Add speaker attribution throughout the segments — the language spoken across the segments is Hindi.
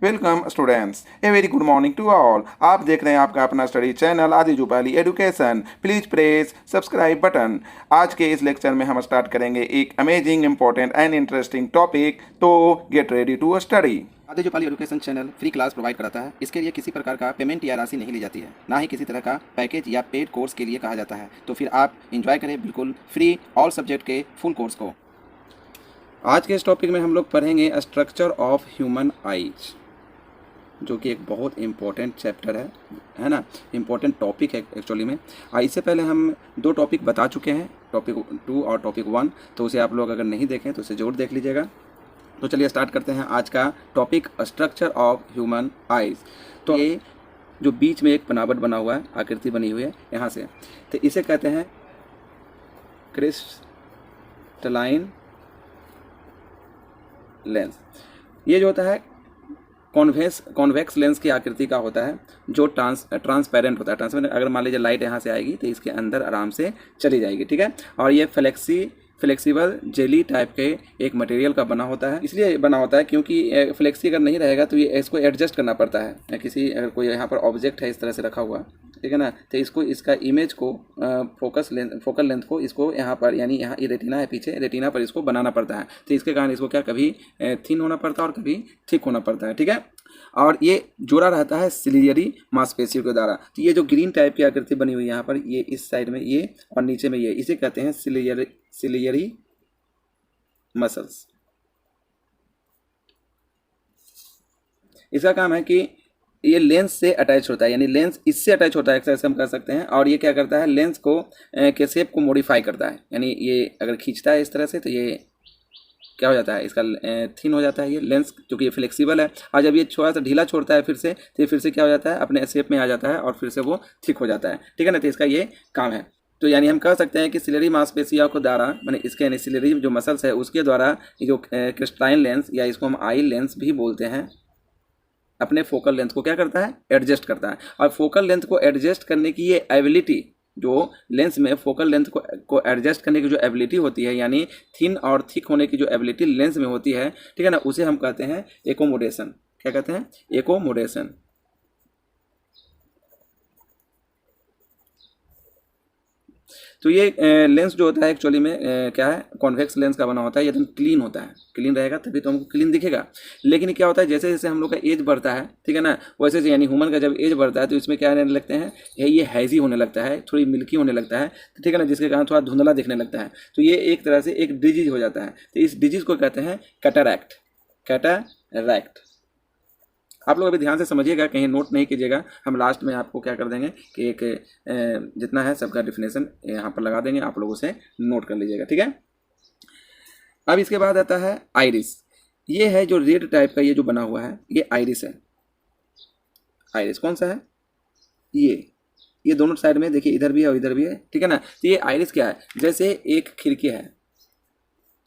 Speaker 1: Welcome students, a very good morning to all. आप देख रहे हैं आपका अपना study channel Aadi Jubali education. Please press subscribe button. आज के इस लेक्चर में हम स्टार्ट करेंगे एक amazing, important and interesting topic. तो get ready to study.
Speaker 2: Aadi Jubali education channel free class provide कराता है। इसके लिए किसी प्रकार का पेमेंट या राशि नहीं ली जाती है, ना ही किसी तरह का पैकेज या पेड कोर्स के लिए कहा जाता है। तो फिर आप एंजॉय करें बिल्कुल फ्री ऑल सब्जेक्ट के फुल कोर्स को। आज के इस टॉपिक में हम लोग पढ़ेंगे स्ट्रक्चर ऑफ ह्यूमन आईज, जो कि एक बहुत इम्पोर्टेंट चैप्टर है ना, इम्पोर्टेंट टॉपिक है एक्चुअली में। इससे पहले हम दो टॉपिक बता चुके हैं, टॉपिक 2 और टॉपिक 1, तो उसे आप लोग अगर नहीं देखें तो उसे जरूर देख लीजिएगा। तो चलिए स्टार्ट करते हैं आज का topic, structure of human eyes. तो ये जो बीच में एक बनावट बना हुआ है, आकृति बनी हुई है यहाँ से, तो इसे कहते हैं क्रिस्टलाइन लेंस। ये जो होता है कॉन्वेक्स लेंस की आकृति का होता है, जो ट्रांसपेरेंट होता है। ट्रांसपेरेंट, अगर मान लीजिए लाइट यहाँ से आएगी तो इसके अंदर आराम से चली जाएगी, ठीक है। और ये फ्लेक्सिबल जेली टाइप के एक मटेरियल का बना होता है। इसलिए बना होता है क्योंकि फ्लेक्सी अगर नहीं रहेगा तो ये इसको एडजस्ट करना पड़ता है। अगर कोई यहाँ पर ऑब्जेक्ट है इस तरह से रखा हुआ, ठीक है ना, तो इसको इसका इमेज को फोकल लेंथ को इसको यहाँ पर, यानी यहाँ ये रेटिना है पीछे, रेटिना पर इसको बनाना पड़ता है। तो इसके कारण इसको क्या कभी थिन होना पड़ता है और कभी थिक होना पड़ता है, ठीक है। और ये जुड़ा रहता है सिलियरी मांसपेशियों के द्वारा। तो ये जो ग्रीन टाइप की आकृति बनी हुई है यहाँ पर, ये इस साइड में ये और नीचे में ये, इसे कहते हैं सिलियरी मसल्स। इसका काम है कि ये लेंस से अटैच होता है, यानी लेंस इससे अटैच होता है, ऐसे हम कर सकते हैं। और ये क्या करता है, लेंस को के शेप को मॉडिफाई करता है। यानी ये अगर खींचता है इस तरह से तो ये क्या हो जाता है, इसका थिन हो जाता है ये लेंस, क्योंकि ये फ्लेक्सिबल है। और जब ये थोड़ा सा ढीला छोड़ता है फिर से, तो ये फिर से क्या हो जाता है, अपने शेप में आ जाता है और फिर से वो थिक हो जाता है, ठीक है ना। तो इसका ये काम है। तो यानी हम कह सकते हैं कि सिलेरी मांसपेशियों को द्वारा, मैंने इसके यानी सिलेरी जो मसल्स है उसके द्वारा ये जो क्रिस्टलाइन लेंस, या इसको हम आई लेंस भी बोलते हैं, अपने फोकल लेंथ को क्या करता है, एडजस्ट करता है। और फोकल लेंथ को एडजस्ट करने की ये एबिलिटी, जो लेंस में फोकल लेंथ को एडजस्ट करने की जो एबिलिटी होती है, यानी थिन और थिक होने की जो एबिलिटी लेंस में होती है, ठीक है ना, उसे हम कहते हैं एकोमोडेशन। क्या कहते हैं, एकोमोडेशन। तो ये लेंस जो होता है एक्चुअली में क्या है, कॉन्वेक्स लेंस का बना होता है। ये एकदम क्लीन होता है, क्लीन रहेगा तभी तो हमको क्लीन दिखेगा। लेकिन क्या होता है, जैसे जैसे हम लोग का एज बढ़ता है, ठीक है ना, वैसे यानी ह्यूमन का जब एज बढ़ता है तो इसमें क्या रहने लगते हैं, ये हैजी होने लगता है, थोड़ी मिल्की होने लगता है, ठीक है ना, जिसके कारण थोड़ा धुंधला दिखने लगता है। तो ये एक तरह से एक डिजीज हो जाता है। तो इस डिजीज को कहते हैं कैटरैक्ट। कैटरैक्ट। आप लोग अभी ध्यान से समझिएगा, कहीं नोट नहीं कीजिएगा। हम लास्ट में आपको क्या कर देंगे कि एक जितना है सबका डिफिनेशन यहाँ पर लगा देंगे, आप लोग उसे नोट कर लीजिएगा, ठीक है। अब इसके बाद आता है आइरिस। ये है जो रेड टाइप का ये जो बना हुआ है, ये आइरिस है। आइरिस कौन सा है, ये दोनों साइड में देखिए, इधर भी है और इधर भी है, ठीक है ना। तो ये आइरिस क्या है, जैसे एक खिड़की है,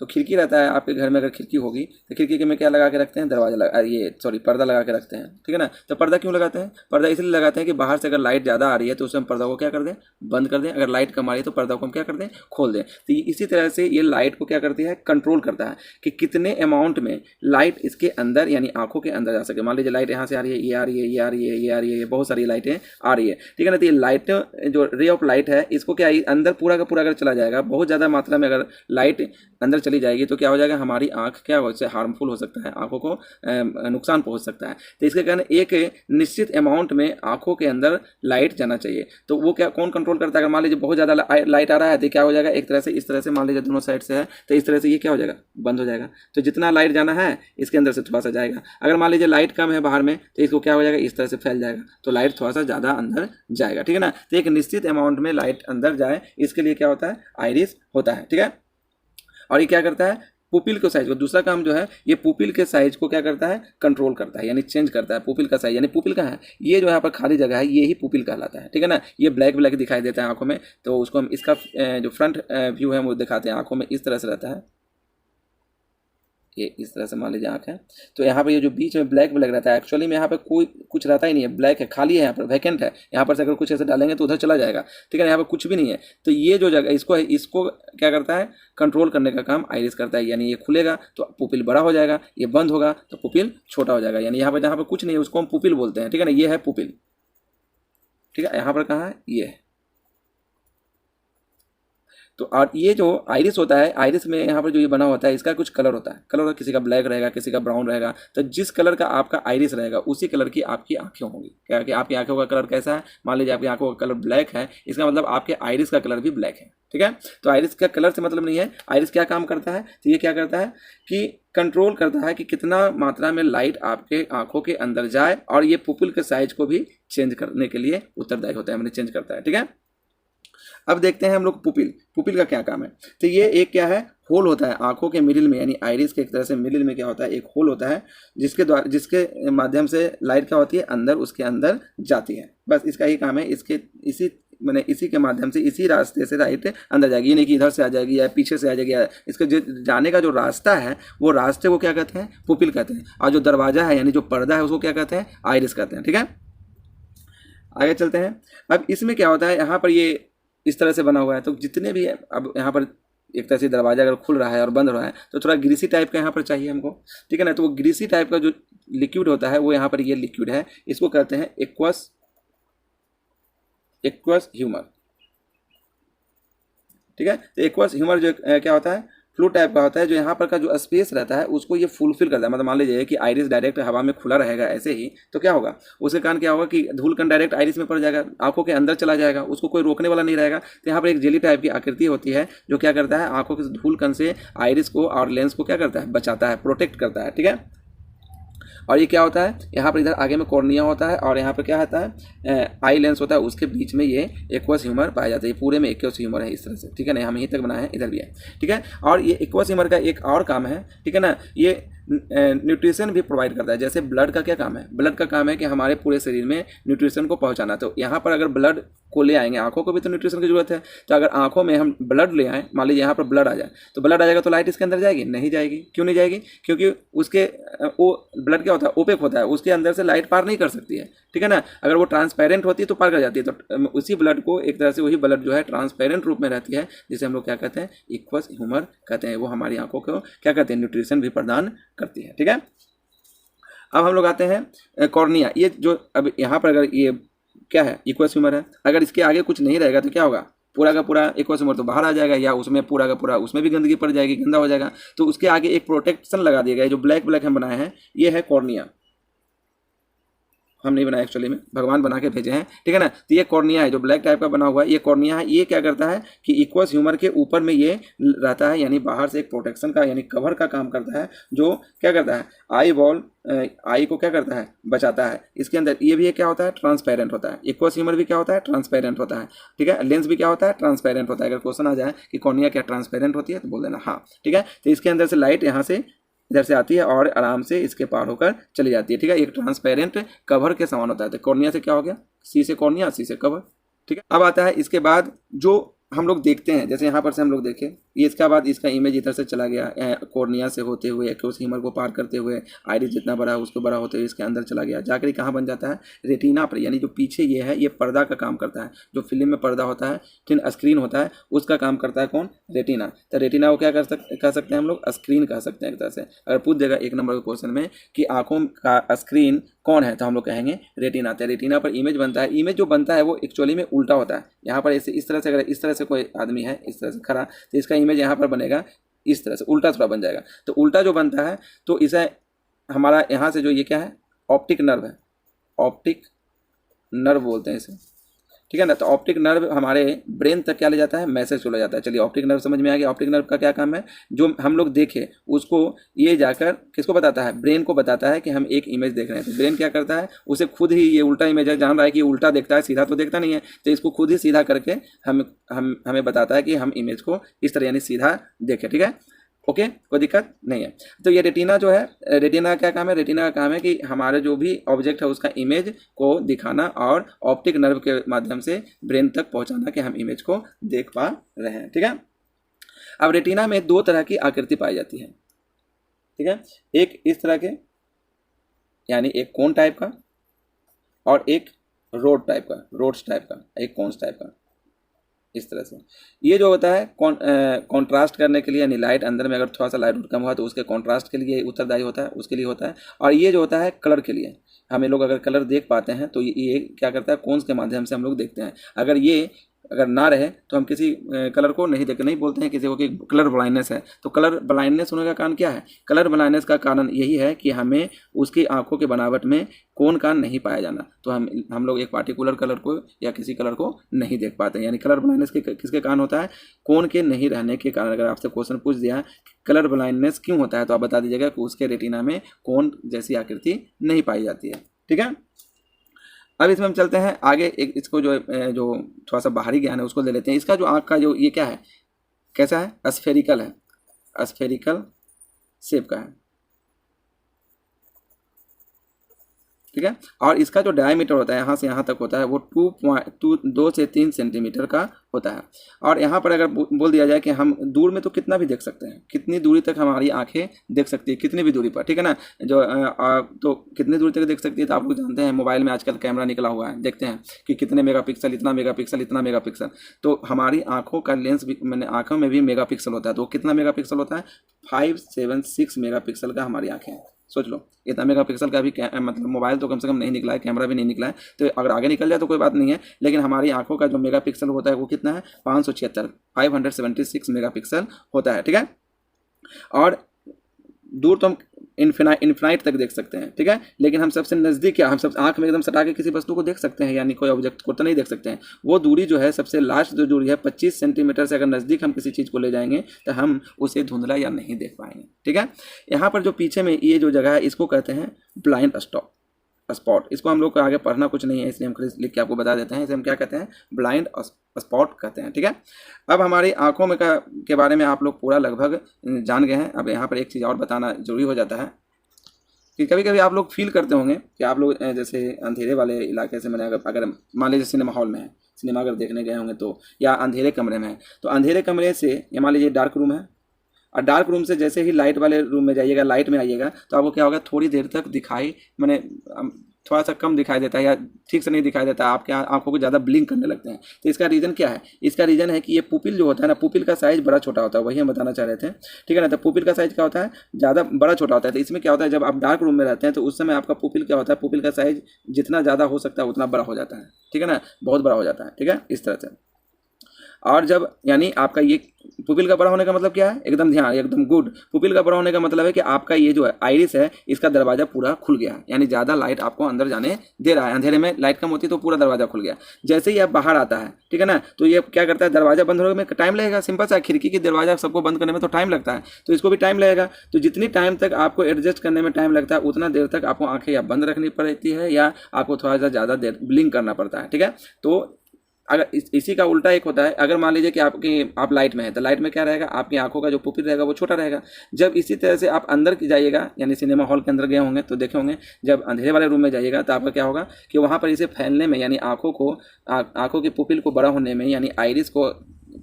Speaker 2: तो खिड़की रहता है आपके घर में, अगर खिड़की होगी तो खिड़की के में क्या लगा के रखते हैं, पर्दा लगा के रखते हैं, ठीक है ना। तो पर्दा क्यों लगाते हैं, पर्दा इसलिए लगाते हैं कि बाहर से अगर लाइट ज़्यादा आ रही है तो उसे हम पर्दा को क्या कर दें, बंद कर दें। अगर लाइट कम आ रही है तो पर्दा को हम क्या कर दें, खोल दें। तो इसी तरह से ये लाइट को क्या करती है, कंट्रोल करता है कि कितने अमाउंट में लाइट इसके अंदर, यानी आंखों के अंदर जा सके। मान लीजिए लाइट यहाँ से आ रही है, ये आ रही है, ये आ रही है, ये आ रही है, ये बहुत सारी लाइटें आ रही है, ठीक है ना। तो ये लाइट जो रे ऑफ लाइट है, इसको क्या अंदर पूरा का पूरा अगर चला जाएगा, बहुत ज़्यादा मात्रा में अगर लाइट अंदर चली जाएगी तो क्या हो जाएगा, हमारी आंख क्या हो, इससे हार्मफुल हो सकता है, आंखों को नुकसान पहुंच सकता है। तो इसके कारण एक निश्चित अमाउंट में आंखों के अंदर लाइट जाना चाहिए। तो वो क्या कौन कंट्रोल करता है, अगर मान लीजिए बहुत ज़्यादा लाइट आ रहा है तो क्या हो जाएगा, एक तरह से इस तरह से, मान लीजिए दोनों साइड से है तो इस तरह से ये क्या हो जाएगा, बंद हो जाएगा। तो जितना लाइट जाना है इसके अंदर से थोड़ा सा जाएगा। अगर मान लीजिए लाइट कम है बाहर में तो इसको क्या हो जाएगा, इस तरह से फैल जाएगा, तो लाइट थोड़ा सा ज़्यादा अंदर जाएगा, ठीक है ना। तो एक निश्चित अमाउंट में लाइट अंदर जाए, इसके लिए क्या होता है, आइरिस होता है, ठीक है। और ये क्या करता है, पुपिल के साइज को, दूसरा काम जो है, ये पुपिल के साइज को क्या करता है, कंट्रोल करता है, यानी चेंज करता है। पुपिल का साइज, यानी पुपिल का है, ये जो यहाँ पर खाली जगह है, ये ही पुपिल कहलाता है, ठीक है ना। ये ब्लैक ब्लैक दिखाई देता है आंखों में, तो उसको हम इसका जो फ्रंट व्यू है वो दिखाते हैं, आंखों में इस तरह से रहता है, ये इस तरह से मान लीजिए आँख है, तो यहाँ पर ये जो बीच में ब्लैक ब्लैक रहता है, एक्चुअली में यहाँ पे कोई कुछ रहता ही नहीं है, ब्लैक है, खाली है, यहाँ पर वैकेंट है। यहाँ पर से अगर कुछ ऐसे डालेंगे तो उधर चला जाएगा, ठीक है ना, यहाँ पर कुछ भी नहीं है। तो ये जो जगह इसको क्या करता है, कंट्रोल करने का काम आइरिस करता है। यानी ये खुलेगा तो पुपिल बड़ा हो जाएगा, ये बंद होगा तो पुपिल छोटा हो जाएगा। यानी यहाँ पर जहाँ पर कुछ नहीं है उसको हम पुपिल बोलते हैं, ठीक है ना, ये है पुपिल, ठीक है। यहाँ पर कहाँ है, ये है। तो और ये जो आइरिस होता है, आइरिस में यहाँ पर जो ये बना होता है इसका कुछ कलर होता है, कलर होता है, किसी का ब्लैक रहेगा, किसी का ब्राउन रहेगा। तो जिस कलर का आपका आइरिस रहेगा उसी कलर की आपकी आंखें होंगी। क्या कि आपकी आंखों का कलर कैसा है, मान लीजिए आपकी आंखों का कलर ब्लैक है, इसका मतलब आपके आइरिस का कलर भी ब्लैक है, ठीक है। तो आइरिस का कलर से मतलब नहीं है, आइरिस क्या काम करता है, तो ये क्या करता है कि कंट्रोल करता है कि कितना मात्रा में लाइट आपके आंखों के अंदर जाए, और ये पुपिल के साइज को भी चेंज करने के लिए उत्तरदायी होता है, मैंने चेंज करता है, ठीक है। अब देखते हैं हम लोग पुपिल का क्या काम है। तो ये एक क्या है, होल होता है आंखों के मिडिल में, यानी आइरिस के एक तरह से मिडिल में क्या होता है, एक होल होता है जिसके माध्यम से लाइट क्या होती है, अंदर उसके अंदर जाती है। बस इसका ही काम है, इसी के माध्यम से, इसी रास्ते से लाइट अंदर जाएगी। ये नहीं कि इधर से आ जाएगी या पीछे से आ जाएगी, इसका जाने का जो रास्ता है वो रास्ते को क्या कहते हैं, पुपिल कहते हैं। और जो दरवाजा है यानी जो पर्दा है उसको क्या कहते हैं, आइरिस कहते हैं, ठीक है। आगे चलते हैं। अब इसमें क्या होता है, यहाँ पर ये इस तरह से बना हुआ है, तो जितने भी अब यहाँ पर एक तरह से दरवाजा अगर खुल रहा है और बंद हो रहा है तो थोड़ा ग्रीसी टाइप का यहाँ पर चाहिए हमको, ठीक है ना। तो वो ग्रीसी टाइप का जो लिक्विड होता है वो यहाँ पर ये लिक्विड है, इसको कहते हैं एक्वस ह्यूमर, ठीक है। तो एक्वस ह्यूमर जो क्या होता है, फ्लूइड टाइप का होता है, जो यहाँ पर का जो स्पेस रहता है उसको ये फुलफिल करता है। मतलब मान लीजिए कि आइरिस डायरेक्ट हवा में खुला रहेगा ऐसे ही, तो क्या होगा, उसके कारण क्या होगा कि धूल कण डायरेक्ट आइरिस में पड़ जाएगा, आंखों के अंदर चला जाएगा, उसको कोई रोकने वाला नहीं रहेगा। तो यहाँ पर एक जेली टाइप की आकृति होती है जो क्या करता है, आंखों के धूल कण से आइरिस को और लेंस को क्या करता है, बचाता है, प्रोटेक्ट करता है, ठीक है। और ये क्या होता है, यहाँ पर इधर आगे में कॉर्निया होता है और यहाँ पर क्या होता है, आई लेंस होता है, उसके बीच में ये एक्वस ह्यूमर पाया जाता है। पूरे में एक्वस ह्यूमर है इस तरह से, ठीक है ना, हम यहीं तक बनाए हैं, इधर भी है, ठीक है। और ये एक्वस ह्यूमर का एक और काम है, ठीक है ना, ये न्यूट्रिशन भी प्रोवाइड करता है। जैसे ब्लड का क्या काम है, ब्लड का काम है कि हमारे पूरे शरीर में न्यूट्रिशन को पहुंचाना। तो यहाँ पर अगर ब्लड को ले आएंगे, आंखों को भी तो न्यूट्रिशन की जरूरत है, तो अगर आंखों में हम ब्लड ले आए, मान लीजिए यहाँ पर ब्लड आ जाए, तो ब्लड आ जाएगा तो लाइट इसके अंदर जाएगी, नहीं जाएगी। क्यों नहीं जाएगी, क्योंकि उसके वो ब्लड क्या होता है, ओपेक होता है, उसके अंदर से लाइट पार नहीं कर सकती है, ठीक है ना। अगर वो ट्रांसपेरेंट होती है तो पार कर जाती है। तो उसी ब्लड को एक तरह से वही ब्लड जो है ट्रांसपेरेंट रूप में रहती है, जिसे हम लोग क्या कहते हैं, एक्वस ह्यूमर कहते हैं। वो हमारी आंखों को क्या कहते हैं, न्यूट्रिशन भी प्रदान करती है, ठीक है। अब हम लोग आते हैं कॉर्निया। ये जो अब यहाँ पर अगर ये क्या है, एक्वस ह्यूमर है, अगर इसके आगे कुछ नहीं रहेगा तो क्या होगा, पूरा का पूरा एक्वस ह्यूमर तो बाहर आ जाएगा, या उसमें पूरा का पूरा उसमें भी गंदगी पड़ जाएगी, गंदा हो जाएगा। तो उसके आगे एक प्रोटेक्शन लगा दिया गया है, जो ब्लैक ब्लैक हम बनाए हैं, ये है कॉर्निया। हम नहीं बनाए एक्चुअली में, भगवान बना के भेजे हैं, ठीक है ना। तो ये कॉर्निया है जो ब्लैक टाइप का बना हुआ है, ये कॉर्निया है। ये क्या करता है कि एक्वस ह्यूमर के ऊपर में ये रहता है, यानी बाहर से एक प्रोटेक्शन का यानी कवर का काम करता है, जो क्या करता है, आई को क्या करता है, बचाता है। इसके अंदर ये भी क्या होता है, ट्रांसपेरेंट होता है। एक्वस ह्यूमर भी क्या होता है, ट्रांसपेरेंट होता है, ठीक है। लेंस भी क्या होता है, ट्रांसपेरेंट होता है। अगर क्वेश्चन आ जाए कि कॉर्निया क्या ट्रांसपेरेंट होती है तो बोल देना हाँ, ठीक है। तो इसके अंदर से लाइट यहाँ से इधर से आती है और आराम से इसके पार होकर चली जाती है, ठीक है। एक ट्रांसपेरेंट कवर के समान होता है। तो कॉर्निया से क्या हो गया, सी से कॉर्निया, सी से कवर, ठीक है। अब आता है इसके बाद जो हम लोग देखते हैं, जैसे यहाँ पर से हम लोग देखें, ये इसका बाद इसका इमेज इधर से चला गया, कॉर्निया से होते हुए एक्वस ह्यूमर को पार करते हुए आइरिस जितना बड़ा है उसको बड़ा होते हुए इसके अंदर चला गया, जाकर कहाँ बन जाता है, रेटिना पर। यानी जो पीछे ये है, ये पर्दा का काम करता है। जो फिल्म में पर्दा होता है, फिर स्क्रीन होता है, उसका काम करता है कौन, रेटिना। तो रेटिना को क्या कह सकते हैं हम लोग, स्क्रीन कह सकते हैं एक तरह से। अगर पूछ देगा 1 नंबर के क्वेश्चन में कि आंखों का स्क्रीन कौन है, तो हम लोग कहेंगे रेटिना। तो रेटिना पर इमेज बनता है। इमेज जो बनता है वो एक्चुअली में उल्टा होता है। यहाँ पर इस तरह से, अगर इस तरह से कोई आदमी है इस तरह से खड़ा, तो इसका इमेज यहाँ पर बनेगा इस तरह से, उल्टा थोड़ा बन जाएगा। तो उल्टा जो बनता है तो इसे हमारा यहाँ से जो ये क्या है, ऑप्टिक नर्व है, ऑप्टिक नर्व बोलते हैं इसे, ठीक है ना। तो ऑप्टिक नर्व हमारे ब्रेन तक क्या ले जाता है, मैसेज चला जाता है। चलिए ऑप्टिक नर्व समझ में आ गया। ऑप्टिक नर्व का क्या काम है, जो हम लोग देखे उसको ये जाकर किसको बताता है, ब्रेन को बताता है कि हम एक इमेज देख रहे हैं। तो ब्रेन क्या करता है, उसे खुद ही ये उल्टा इमेज है, जान रहा है कि ये उल्टा देखता है, सीधा तो देखता नहीं है, तो इसको खुद ही सीधा करके हमें बताता है कि हम इमेज को इस तरह यानी सीधा देखें, ठीक है। ओके, कोई दिक्कत नहीं है। तो ये रेटिना जो है, रेटिना का क्या काम है, रेटिना का काम है कि हमारे जो भी ऑब्जेक्ट है उसका इमेज को दिखाना और ऑप्टिक नर्व के माध्यम से ब्रेन तक पहुंचाना कि हम इमेज को देख पा रहे हैं, ठीक है। अब रेटिना में 2 तरह की आकृति पाई जाती है, ठीक है। एक इस तरह के यानी एक कोन टाइप का और एक रोड्स टाइप का, एक कोन्स टाइप का, इस तरह से। ये जो होता है कॉन्ट्रास्ट करने के लिए, यानी लाइट अंदर में अगर थोड़ा सा लाइट कम हुआ तो उसके कॉन्ट्रास्ट के लिए उत्तरदायी होता है, उसके लिए होता है। और ये जो होता है कलर के लिए, हमें लोग अगर कलर देख पाते हैं तो ये क्या करता है, कोन्स के माध्यम से हम लोग देखते हैं। अगर ये अगर ना रहे तो हम किसी कलर को नहीं देख, नहीं बोलते हैं किसी को कि कलर ब्लाइंडनेस है। तो कलर ब्लाइंडनेस होने का कारण क्या है? कलर ब्लाइंडनेस का कारण यही है कि हमें उसकी आंखों के बनावट में कोन का नहीं पाया जाना, तो हम लोग एक पार्टिकुलर कलर को या किसी कलर को नहीं देख पाते। यानी कलर ब्लाइंडनेस किसके कारण होता है? कोन के नहीं रहने के कारण। अगर आपसे क्वेश्चन पूछ दिया कलर ब्लाइंडनेस क्यों होता है, तो आप बता दीजिएगा कि उसके रेटिना में कोन जैसी आकृति नहीं पाई जाती है। ठीक है, अब इसमें हम चलते हैं आगे। एक इसको जो थोड़ा सा बाहरी ज्ञान है उसको ले लेते हैं। इसका जो आँख का जो ये क्या है, कैसा है? स्फेरिकल है, स्फेरिकल शेप का है। ठीक है, और इसका जो डायमीटर होता है यहाँ से यहाँ तक होता है वो 2 से 3 सेंटीमीटर का होता है। और यहाँ पर अगर बोल दिया जाए कि हम दूर में तो कितना भी देख सकते हैं, कितनी दूरी तक हमारी आंखें देख सकती है, कितनी भी दूरी पर, ठीक है ना। तो कितनी दूरी तक देख सकती है, तो आप लोग जानते हैं मोबाइल में आजकल कैमरा निकला हुआ है, देखते हैं कि कितने मेगापिक्सल, इतना मेगापिक्सल, इतना मेगापिक्सल। तो हमारी आंखों का लेंस भी, मैंने आंखों में भी मेगापिक्सल होता है। तो कितना मेगापिक्सल होता है? 576 मेगापिक्सल का हमारी आंखें हैं। सोच लो, इतना मेगापिक्सल का भी मतलब मोबाइल तो कम से कम नहीं निकला है, कैमरा भी नहीं निकला है। तो अगर आगे निकल जाए तो कोई बात नहीं है, लेकिन हमारी आंखों का जो मेगापिक्सल होता है वो कितना है? 576 मेगापिक्सल होता है। ठीक है, और दूर तो हम इन्फिनाइट तक देख सकते हैं। ठीक है, लेकिन हम सबसे नज़दीक क्या, हम सब आंख में एकदम सटा के किसी वस्तु को देख सकते हैं, यानी कोई ऑब्जेक्ट को तो नहीं देख सकते हैं। वो दूरी जो है, सबसे लास्ट जो दूरी है 25 सेंटीमीटर से अगर नज़दीक हम किसी चीज़ को ले जाएंगे तो हम उसे धुंधला या नहीं देख पाएंगे। ठीक है, यहाँ पर जो पीछे में ये जो जगह है इसको कहते हैं ब्लाइंड स्पॉट। इसको हम लोग को आगे पढ़ना कुछ नहीं है, इसलिए हम लिख के आपको बता देते हैं। इसे हम क्या कहते हैं? ब्लाइंड स्पॉट कहते हैं। ठीक है, अब हमारी आंखों में के बारे में आप लोग पूरा लगभग जान गए हैं। अब यहाँ पर एक चीज़ और बताना जरूरी हो जाता है कि कभी कभी आप लोग फील करते होंगे कि आप लोग जैसे अंधेरे वाले इलाके से, मैंने अगर मान लीजिए सिनेमा हॉल में है, सिनेमा अगर देखने गए होंगे तो, या अंधेरे कमरे में है, तो अंधेरे कमरे से या मान लीजिए डार्क रूम है, और डार्क रूम से जैसे ही लाइट वाले रूम में जाइएगा, लाइट में आइएगा, तो आपको क्या होगा? थोड़ी देर तक दिखाई, मैंने थोड़ा सा कम दिखाई देता है या ठीक से नहीं दिखाई देता, आपके आंखों को ज़्यादा ब्लिंक करने लगते हैं। तो इसका रीज़न क्या है? इसका रीज़न है कि ये पुपिल जो होता है ना, पुपिल का साइज़ बड़ा छोटा होता है, वही हम बताना चाह रहे थे। ठीक है ना, तो पुपिल का साइज़ क्या होता है? ज़्यादा बड़ा छोटा होता है। तो इसमें क्या होता है, जब आप डार्क रूम में रहते हैं तो उस समय आपका पुपिल क्या होता है? पुपिल का साइज़ जितना ज़्यादा हो सकता है उतना बड़ा हो जाता है। ठीक है ना, बहुत बड़ा हो जाता है। ठीक है, इस तरह से। और जब यानी आपका ये पुपिल का बड़ा होने का मतलब क्या है? एकदम ध्यान, एकदम गुड। पुपिल का बड़ा होने का मतलब है कि आपका ये जो है आइरिस है, इसका दरवाजा पूरा खुल गया है, यानी ज़्यादा लाइट आपको अंदर जाने दे रहा है। अंधेरे में लाइट कम होती है तो पूरा दरवाजा खुल गया। जैसे ही आप बाहर आता है, ठीक है ना, तो ये क्या करता है? दरवाजा बंद होने में टाइम लगेगा। सिंपल सा, खिड़की की दरवाजा सबको बंद करने में तो टाइम लगता है, तो इसको भी टाइम लगेगा। तो जितनी टाइम तक आपको एडजस्ट करने में टाइम लगता है, उतना देर तक आपको आंखें या बंद रखनी पड़ती है या आपको थोड़ा सा ज़्यादा देर ब्लिंक करना पड़ता है। ठीक है, तो अगर इसी का उल्टा एक होता है, अगर मान लीजिए कि आप लाइट में है, तो लाइट में क्या रहेगा? आपकी आंखों का जो पुपिल रहेगा वो छोटा रहेगा। जब इसी तरह से आप अंदर जाइएगा, यानी सिनेमा हॉल के अंदर गए होंगे तो देखे होंगे, जब अंधेरे वाले रूम में जाइएगा तो आपका क्या होगा कि वहाँ पर इसे फैलने में, यानी आंखों के पुपिल को बड़ा होने में, यानी आइरिस को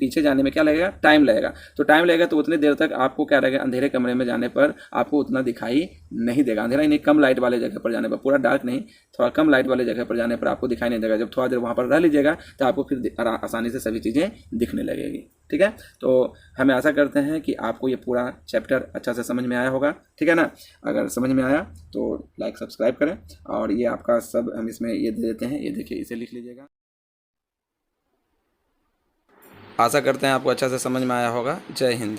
Speaker 2: पीछे जाने में क्या लगेगा? टाइम लगेगा। तो टाइम लगेगा तो उतनी देर तक आपको क्या रहेगा? अंधेरे कमरे में जाने पर आपको उतना दिखाई नहीं देगा। अंधेरा ही नहीं, कम लाइट वाले जगह पर जाने पर, पूरा डार्क नहीं, थोड़ा कम लाइट वाले जगह पर जाने पर आपको दिखाई नहीं देगा। जब थोड़ा देर वहाँ पर रह लीजिएगा तो आपको फिर आसानी से सभी चीज़ें दिखने लगेगी। ठीक है, तो हमें आशा करते हैं कि आपको ये पूरा चैप्टर अच्छा से समझ में आया होगा। ठीक है ना, अगर समझ में आया तो लाइक सब्सक्राइब करें, और ये आपका सब हम इसमें ये दे देते हैं, ये देखिए, इसे लिख लीजिएगा। आशा करते हैं आपको अच्छा से समझ में आया होगा। जय हिंद।